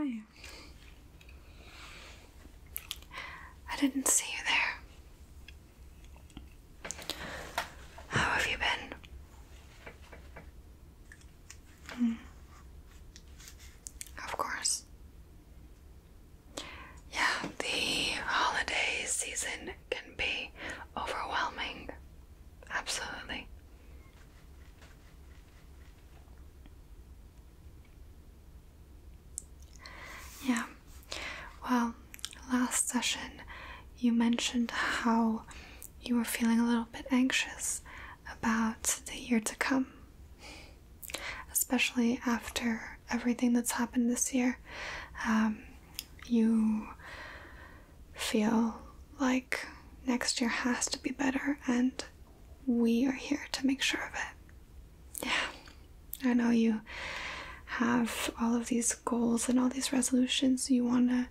Hi. I didn't see you there. How have you been? Of course. Yeah, the holiday season can be overwhelming. Absolutely. Yeah. Well, last session you mentioned how you were feeling a little bit anxious about the year to come, especially after everything that's happened this year. You feel like next year has to be better, and we are here to make sure of it. Yeah, I know you have all of these goals and all these resolutions you want to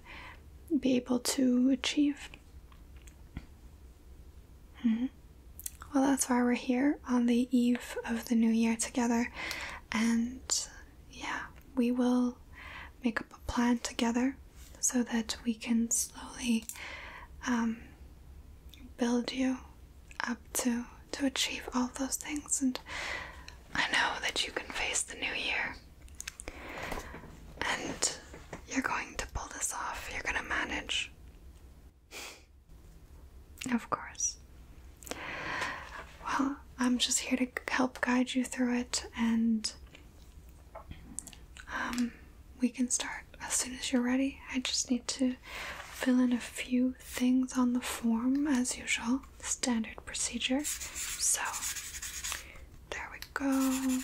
be able to achieve. Well, that's why we're here on the eve of the new year together, and yeah, we will make up a plan together so that we can slowly build you up to achieve all of those things. And I know that you can face the new year, and you're going to pull this off. You're going to manage. Of course. Well, I'm just here to help guide you through it, and we can start as soon as you're ready. I just need to fill in a few things on the form, as usual. Standard procedure. So, there we go.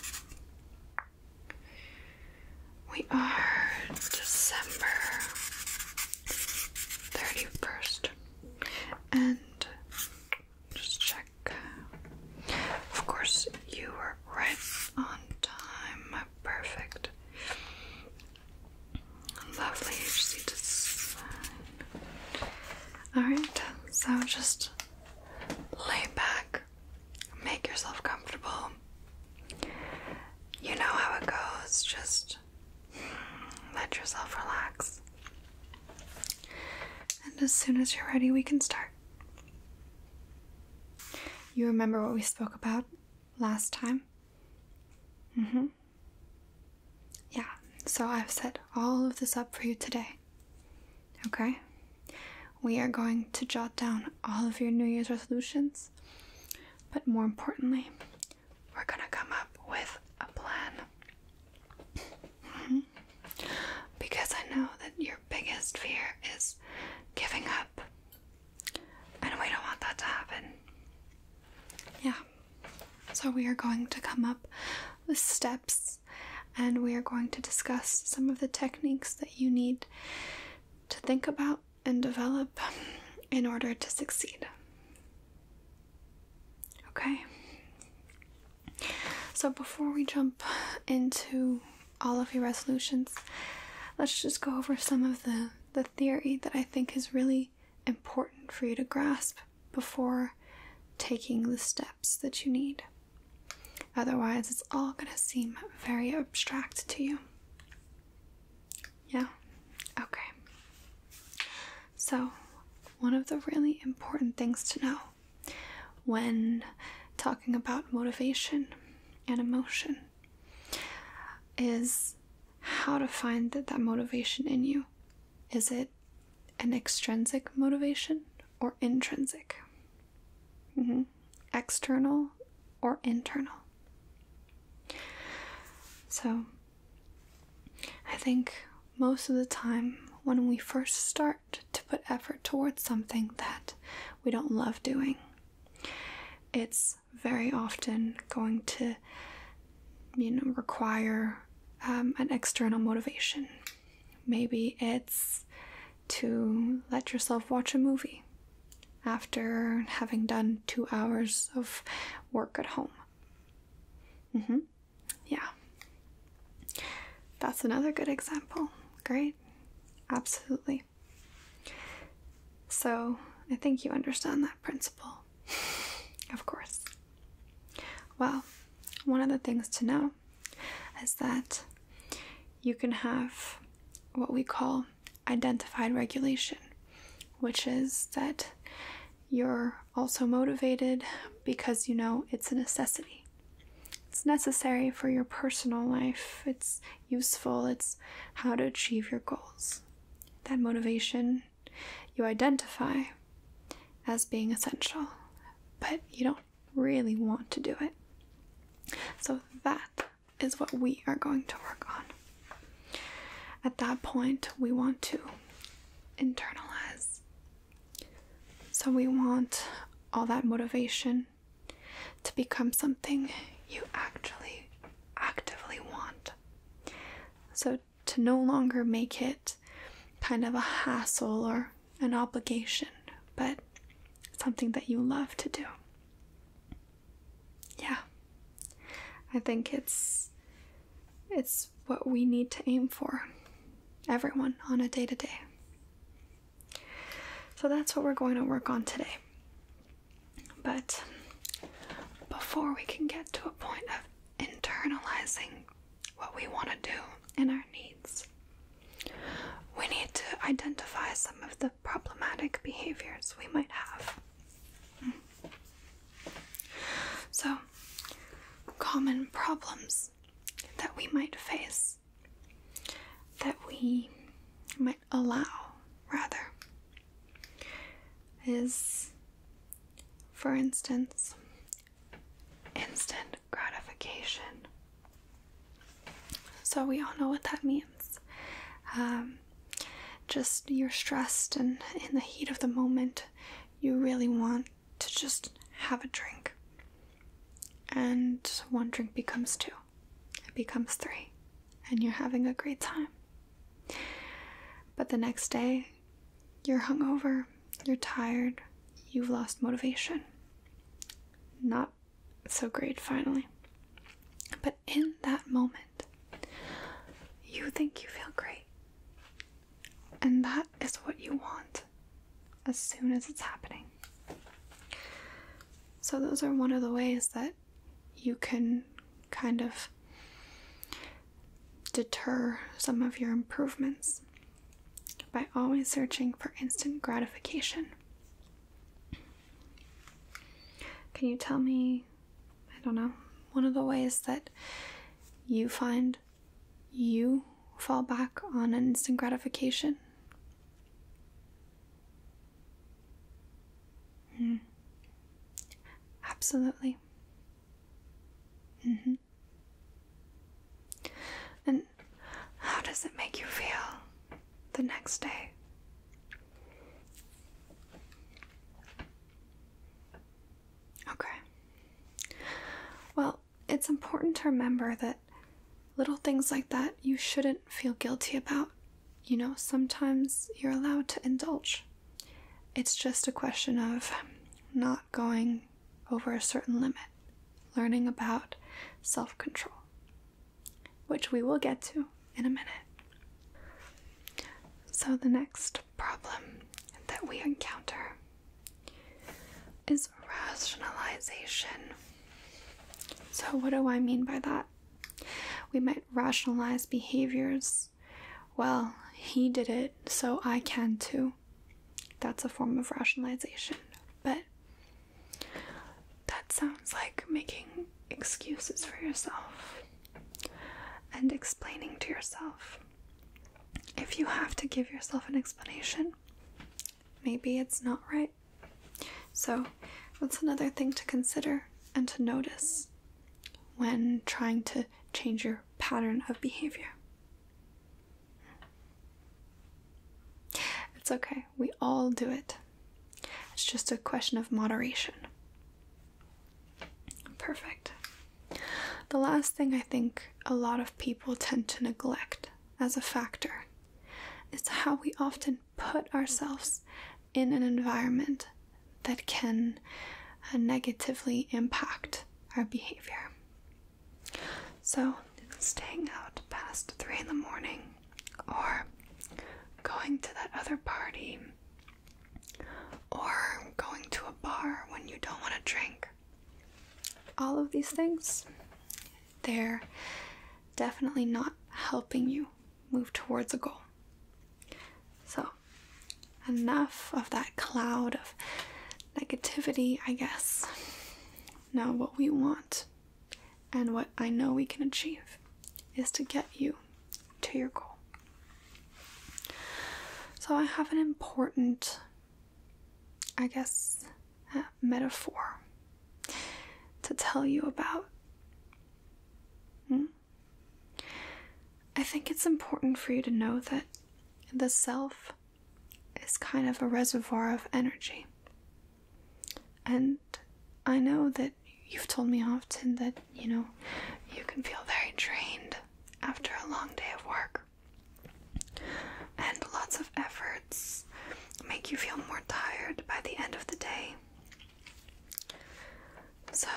We are December 31st. And just check. Of course, you were right on time. Perfect. Lovely. You just need to sign. Alright, so just lay back. Make yourself comfortable. You know how it goes. Just let yourself relax. And as soon as you're ready, we can start. You remember what we spoke about last time? Yeah, so I've set all of this up for you today. Okay? We are going to jot down all of your New Year's resolutions, but more importantly, we're gonna come up with a plan. Because I know that your biggest fear is giving up, and we don't want that to happen. Yeah. So we are going to come up with steps, and we are going to discuss some of the techniques that you need to think about and develop in order to succeed. Okay? So before we jump into all of your resolutions, let's just go over some of the theory that I think is really important for you to grasp before taking the steps that you need. Otherwise, it's all going to seem very abstract to you. Yeah? Okay. So, one of the really important things to know when talking about motivation and emotion is how to find that motivation in you. Is it an extrinsic motivation or intrinsic? External or internal? So, I think most of the time when we first start to put effort towards something that we don't love doing, it's very often going to, require an external motivation. Maybe it's to let yourself watch a movie after having done 2 hours of work at home. Yeah. That's another good example. Great. Absolutely. So, I think you understand that principle. Of course. Well, one of the things to know is that you can have what we call identified regulation, which is that you're also motivated because you know it's a necessity. It's necessary for your personal life. It's useful. It's how to achieve your goals. That motivation you identify as being essential, but you don't really want to do it. So that is what we are going to work on. At that point, we want to internalize. So we want all that motivation to become something you actually actively want. So to no longer make it kind of a hassle or an obligation, but something that you love to do. Yeah. I think it's what we need to aim for, everyone, on a day-to-day. So that's what we're going to work on today. But before we can get to a point of internalizing what we want to do and our needs, we need to identify some of the problematic behaviors we might have. So, common problems that we might face, that we might allow, rather, is, for instance, instant gratification. So we all know what that means. Just you're stressed and in the heat of the moment, you really want to just have a drink. And one drink becomes 2. It becomes 3. And you're having a great time. But the next day, you're hungover, you're tired, you've lost motivation. Not so great, finally. But in that moment, you think you feel great. And that is what you want as soon as it's happening. So those are one of the ways that you can kind of deter some of your improvements by always searching for instant gratification. Can you tell me, I don't know, one of the ways that you find you fall back on instant gratification? Absolutely. And how does it make you feel the next day? Okay. Well, it's important to remember that little things like that you shouldn't feel guilty about. You know, sometimes you're allowed to indulge. It's just a question of not going over a certain limit, learning about self-control, which we will get to in a minute. So the next problem that we encounter is rationalization. So what do I mean by that? We might rationalize behaviors. Well, he did it, so I can too. That's a form of rationalization. But that sounds like making excuses for yourself and explaining to yourself. If you have to give yourself an explanation, maybe it's not right. So that's another thing to consider and to notice when trying to change your pattern of behavior. It's okay, we all do it. It's just a question of moderation. Perfect. The last thing I think a lot of people tend to neglect as a factor is how we often put ourselves in an environment that can negatively impact our behavior. So, staying out past 3 a.m, or going to that other party, or going to a bar when you don't want to drink. All of these things, they're definitely not helping you move towards a goal. So, enough of that cloud of negativity, I guess. Now, what we want and what I know we can achieve is to get you to your goal. So, I have an important, I guess, metaphor to tell you about. I think it's important for you to know that the self is kind of a reservoir of energy. And I know that you've told me often that, you can feel very drained after a long day of work. And lots of efforts make you feel more tired by the end of the day. So,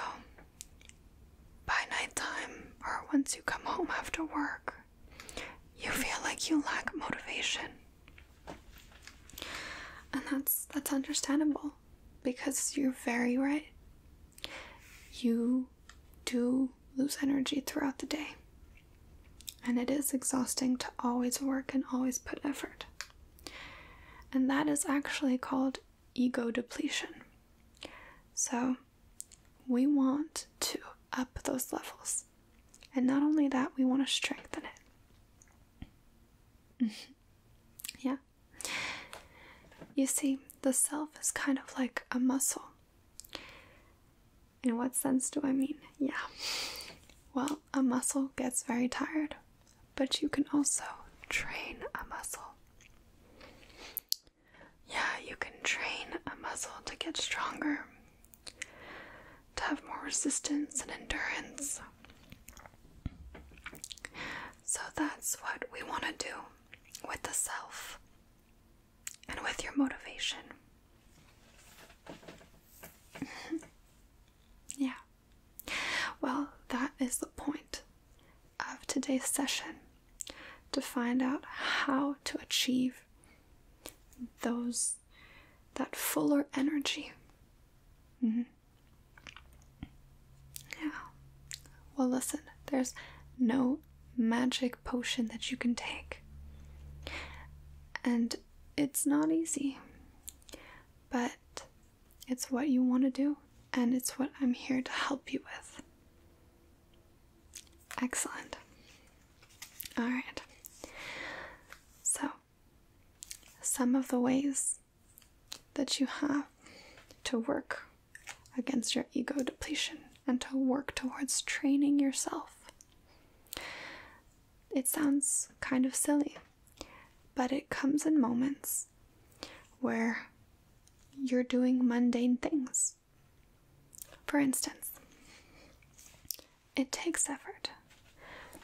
by nighttime, or once you come home after work, you feel like you lack motivation. And that's understandable, because you're very right. You do lose energy throughout the day. And it is exhausting to always work and always put effort. And that is actually called ego depletion. So, we want to up those levels. And not only that, we want to strengthen it. Yeah. You see, the self is kind of like a muscle. In what sense do I mean? Yeah. Well, a muscle gets very tired, but you can also train a muscle. Yeah, you can train a muscle to get stronger, to have more resistance and endurance. So that's what we want to do with the self and with your motivation. Yeah. Well, that is the point of today's session, to find out how to achieve that fuller energy. Yeah. Well, listen, there's no magic potion that you can take. And it's not easy, but it's what you want to do, and it's what I'm here to help you with. Excellent. Alright. So, some of the ways that you have to work against your ego depletion and to work towards training yourself. It sounds kind of silly, but it comes in moments where you're doing mundane things. For instance, it takes effort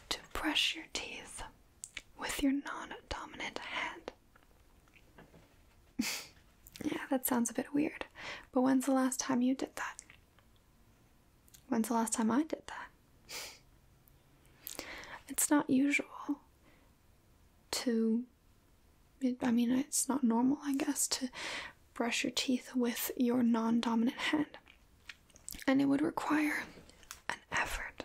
to brush your teeth with your non-dominant hand. Yeah, that sounds a bit weird, but when's the last time you did that? When's the last time I did that? It's not usual it's not normal, I guess, to brush your teeth with your non-dominant hand. And it would require an effort.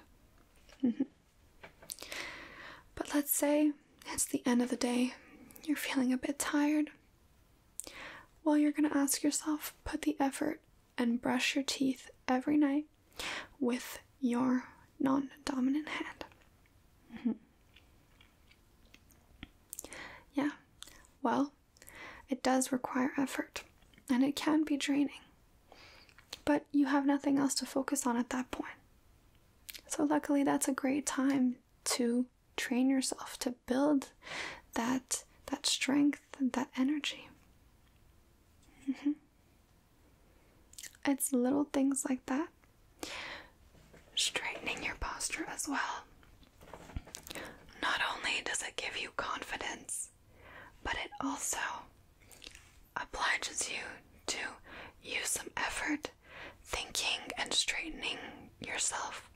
But let's say it's the end of the day, you're feeling a bit tired. Well, you're going to ask yourself, put the effort and brush your teeth every night with your non-dominant hand. Yeah, well, it does require effort, and it can be draining, but you have nothing else to focus on at that point. So luckily, that's a great time to train yourself, to build that strength and that energy. It's little things like that. Straightening your posture as well. Not only does it give you confidence, but it also obliges you to use some effort thinking and straightening yourself.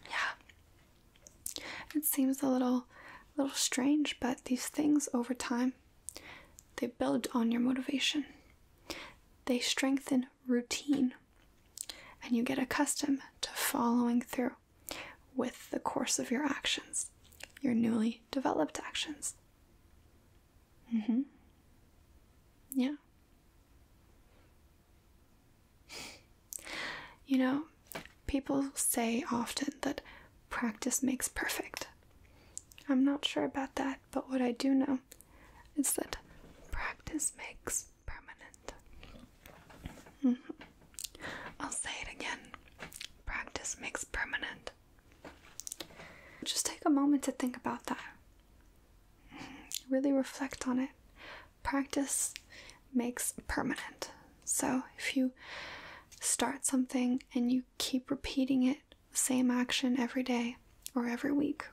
Yeah. It seems a little strange, but these things over time, they build on your motivation. They strengthen routine, and you get accustomed to following through with the course of your actions, your newly developed actions. Mm-hmm. Yeah. You know, people say often that practice makes perfect. I'm not sure about that, but what I do know is that practice makes permanent. I'll say it again. Practice makes permanent. Just take a moment to think about that. Really reflect on it. Practice makes permanent. So if you start something and you keep repeating it, the same action every day or every week,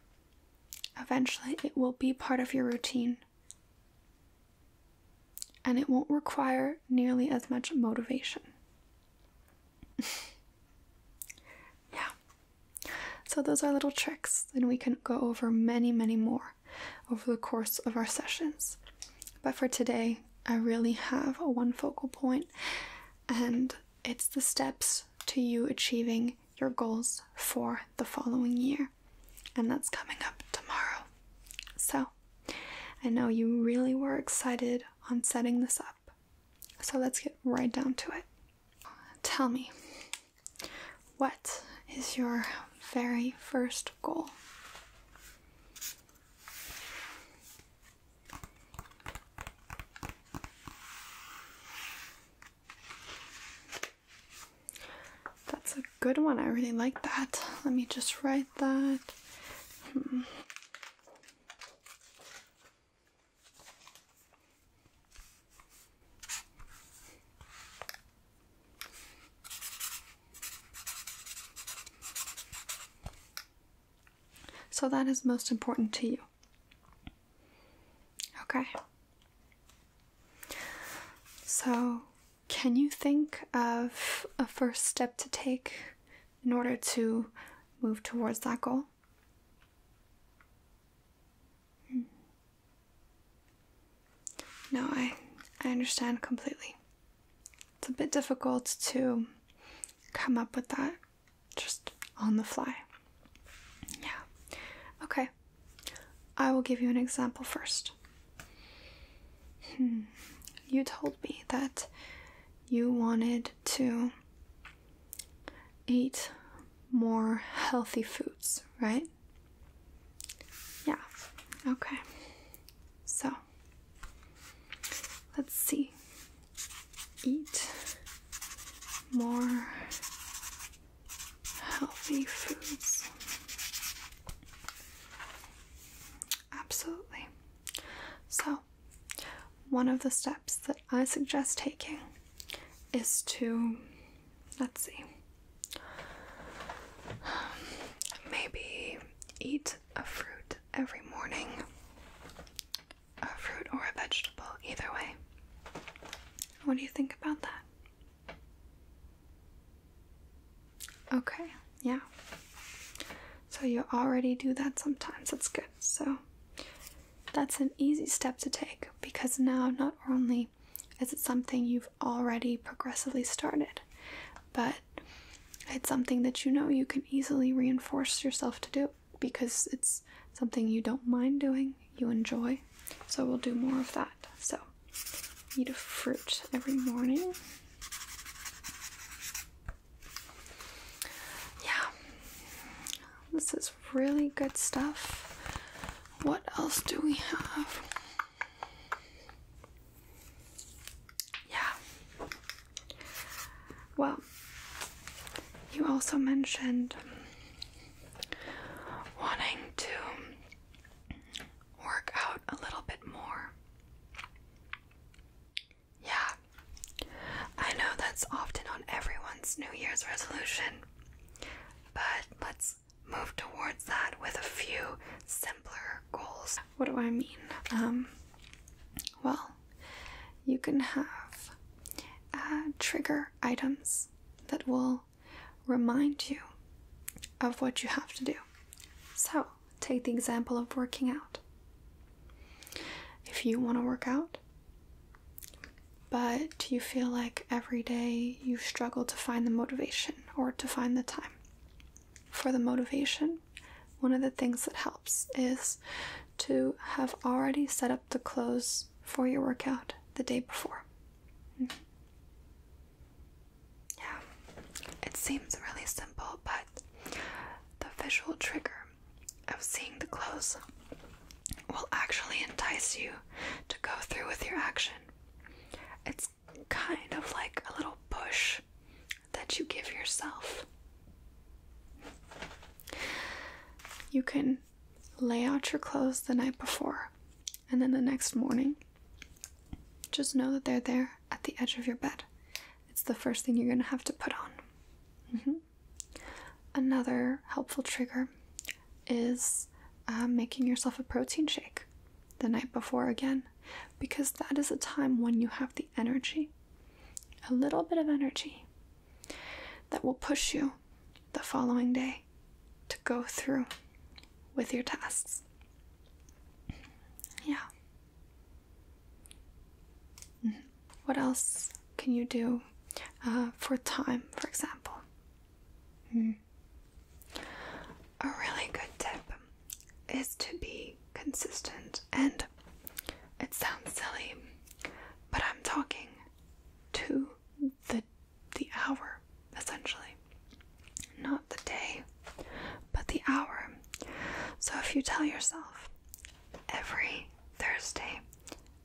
eventually it will be part of your routine. And it won't require nearly as much motivation. Yeah. So those are little tricks, and we can go over many, many more over the course of our sessions. But for today, I really have one focal point, and it's the steps to you achieving your goals for the following year. And that's coming up tomorrow. So, I know you really were excited on setting this up. So let's get right down to it. Tell me, what is your very first goal? That's a good one. I really like that. Let me just write that. So that is most important to you. Okay. So, can you think of a first step to take in order to move towards that goal? No, I understand completely. It's a bit difficult to come up with that just on the fly. Yeah. Okay. I will give you an example first. You told me that you wanted to eat more healthy foods, right? Yeah. Okay. So, let's see. Eat more healthy foods. Absolutely. So, one of the steps that I suggest taking is to, let's see, maybe eat a fruit every morning. A fruit or a vegetable, either way. What do you think about that? Okay, yeah. So you already do that sometimes. That's good. So that's an easy step to take, because now not only is it something you've already progressively started, but it's something that you know you can easily reinforce yourself to do, because it's something you don't mind doing, you enjoy. So we'll do more of that. So eat a fruit every morning. Yeah, this is really good stuff. What else do we have? Yeah. Well, you also mentioned wanting to work out a little bit more. Yeah. I know that's often on everyone's New Year's resolution, but let's move towards that with a few simpler goals. What do I mean? Well, you can have trigger items that will remind you of what you have to do. So, take the example of working out. If you want to work out, but you feel like every day you struggle to find the motivation or to find the time. For the motivation, one of the things that helps is to have already set up the clothes for your workout the day before. Yeah, it seems really simple, but the visual trigger of seeing the clothes will actually entice you to go through with your action. It's kind of like a little push that you give yourself. You can lay out your clothes the night before, and then the next morning, just know that they're there at the edge of your bed. It's the first thing you're going to have to put on. Another helpful trigger is making yourself a protein shake the night before again, because that is a time when you have the energy, a little bit of energy, that will push you the following day to go through with your tasks. Yeah. What else can you do for time, for example? A really good tip is to be consistent, and it sounds silly, but I'm talking to the hour, essentially. Not the day, but the hour. So if you tell yourself every Thursday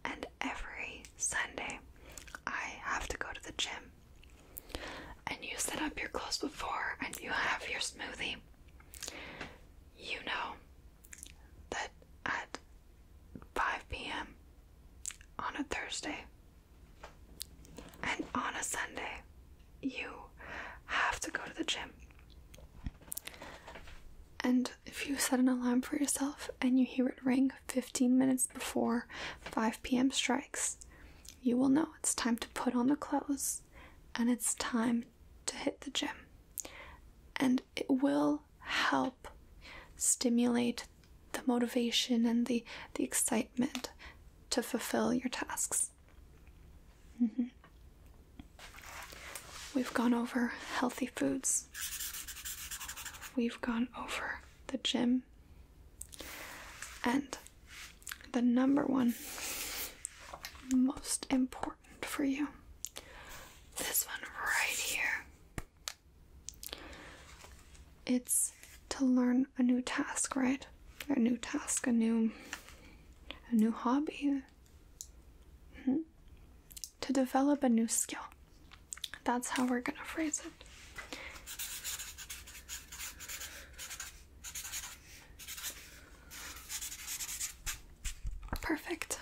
and every Sunday I have to go to the gym, and you set up your clothes before and you have your smoothie, you know that at 5 p.m. on a Thursday and on a Sunday you have to go to the gym. And if you set an alarm for yourself and you hear it ring 15 minutes before 5 p.m. strikes, you will know it's time to put on the clothes and it's time to hit the gym. And it will help stimulate the motivation and the excitement to fulfill your tasks. We've gone over healthy foods. We've gone over the gym. And the number one most important for you, this one right here, it's to learn a new task, right? Or a new task, a new hobby. To develop a new skill. That's how we're gonna phrase it. Perfect.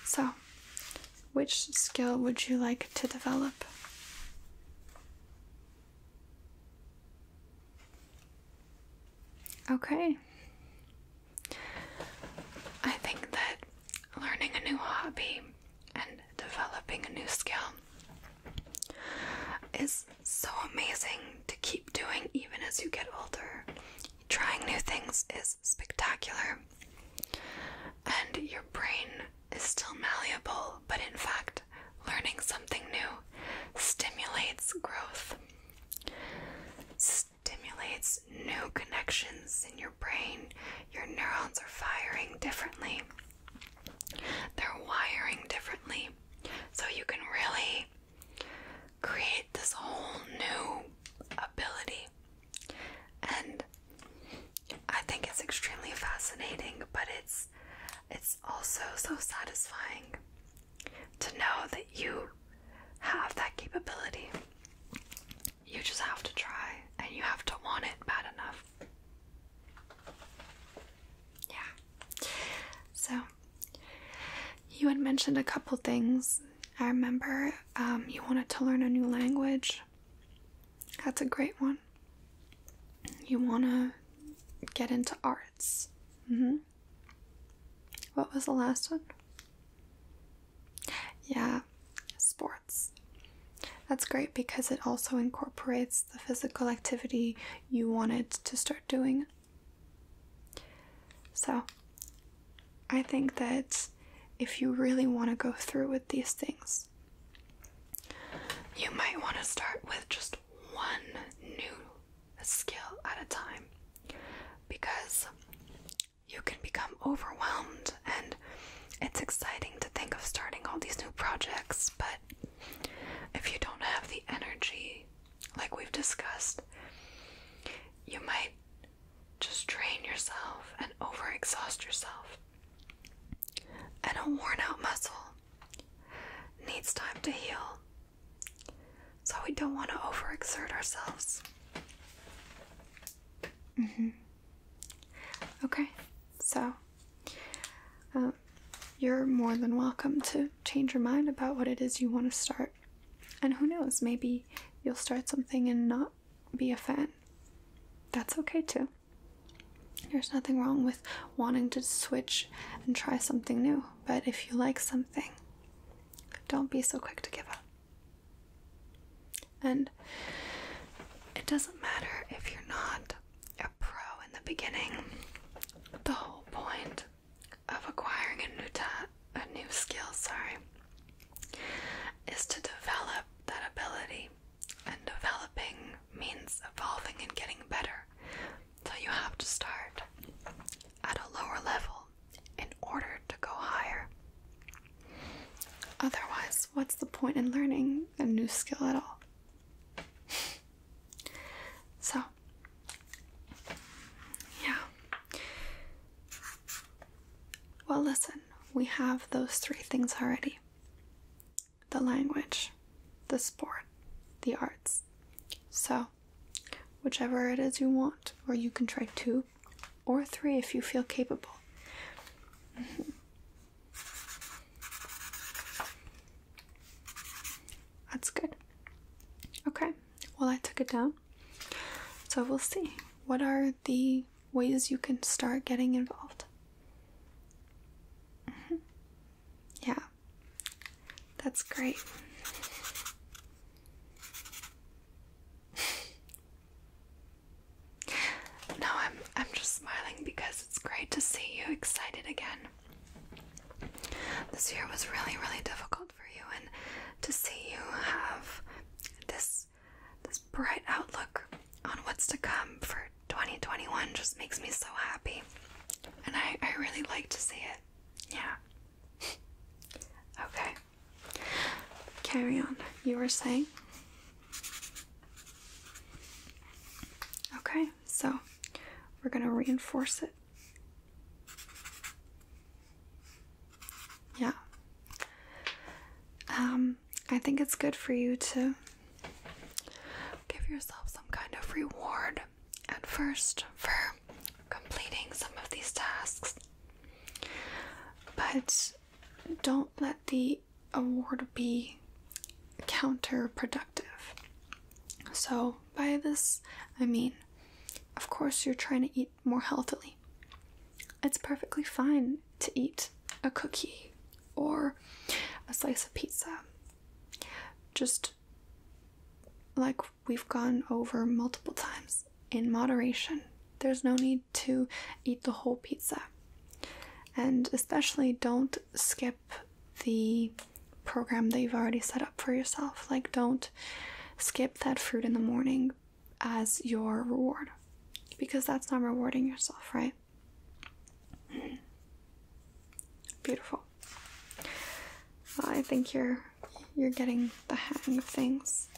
So, which skill would you like to develop? Okay. I think that learning a new hobby and developing a new skill is so amazing to keep doing even as you get older. Trying new things is spectacular, and your brain is still malleable, but in fact, learning something new stimulates growth, stimulates new connections in your brain. Your neurons are firing differently. They're wiring differently, so you can really create this whole new ability. And I think it's extremely fascinating, but it's also so satisfying to know that you have that capability. You just have to try, and you have to want it bad enough. Yeah. So, you had mentioned a couple things. I remember you wanted to learn a new language. That's a great one. You want to get into arts. What was the last one? Yeah, sports. That's great because it also incorporates the physical activity you wanted to start doing. So, I think that if you really want to go through with these things, you might want to start with just one new skill at a time, because you can become overwhelmed and it's exciting to think of starting all these new projects, but if you don't have the energy, like we've discussed, you might just drain yourself and overexhaust yourself. And a worn out muscle needs time to heal. So we don't want to overexert ourselves. Okay, so you're more than welcome to change your mind about what it is you want to start. And who knows, maybe you'll start something and not be a fan. That's okay too. There's nothing wrong with wanting to switch and try something new. But if you like something, don't be so quick to give up. And it doesn't matter if you're not a pro in the beginning. The whole point of acquiring a new skill, is to develop that ability. And developing means evolving and getting better. So you have to start at a lower level in order to go higher. Otherwise, what's the point in learning a new skill at all? So, yeah. Well, listen, we have those 3 things already. The language, the sport, the arts. So, whichever it is you want, or you can try 2 or 3 if you feel capable. That's good. Okay, well, I took it down. So we'll see. What are the ways you can start getting involved? Yeah, that's great. No, I'm just smiling because it's great to see you excited again. This year was really, really difficult for you, and to see you have this bright outlook on what's to come for 2021 just makes me so happy. And I really like to see it. Yeah. Okay. Carry on. You were saying? Okay, so we're gonna reinforce it. Yeah. I think it's good for you to give yourself some kind of reward at first for completing some of these tasks. But don't let the award be counterproductive. So by this, I mean, of course you're trying to eat more healthily. It's perfectly fine to eat a cookie or a slice of pizza. Just like we've gone over multiple times, in moderation. There's no need to eat the whole pizza. And especially don't skip the program that you've already set up for yourself. Like, don't skip that fruit in the morning as your reward, because that's not rewarding yourself, right? Beautiful. Well, I think you're getting the hang of things.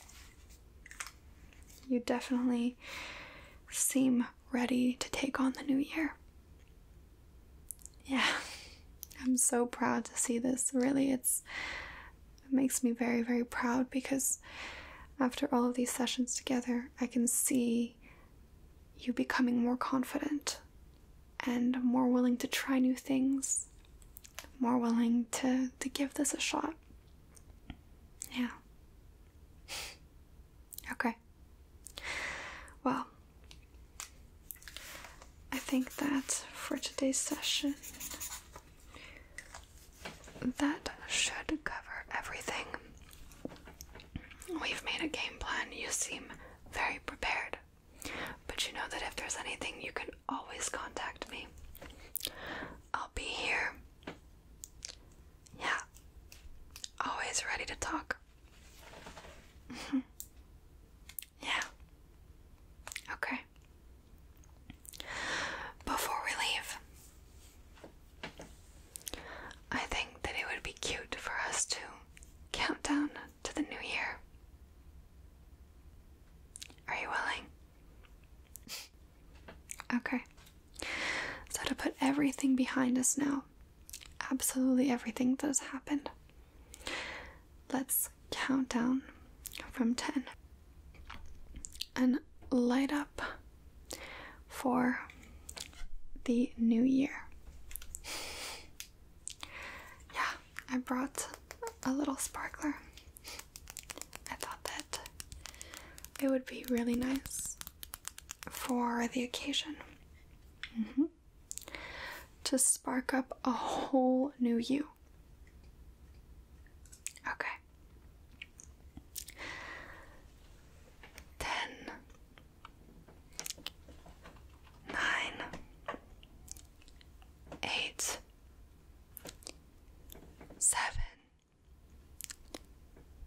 You definitely seem ready to take on the new year. Yeah, I'm so proud to see this. Really, it makes me very, very proud, because after all of these sessions together, I can see you becoming more confident and more willing to try new things, more willing to give this a shot. Yeah. Okay. Well, I think that for today's session, that should cover everything. We've made a game plan. You seem very prepared. But you know that if there's anything, you can always contact me. I'll be here. Yeah. Always ready to talk. Yeah. Okay. Before we leave, I think everything behind us now. Absolutely everything that has happened. Let's count down from 10 and light up for the new year. Yeah, I brought a little sparkler. I thought that it would be really nice for the occasion. To spark up a whole new you. Okay. 10, 9, 8, 7,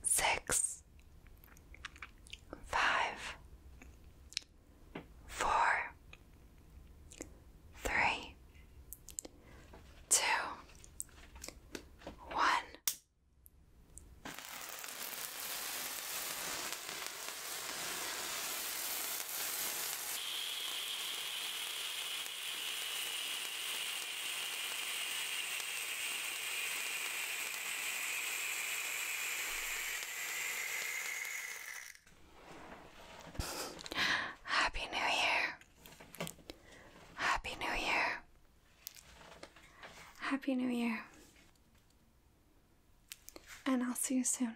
6, 5, 4, 3, 2, 1. Happy New Year. Happy New Year. Happy New Year. And I'll see you soon.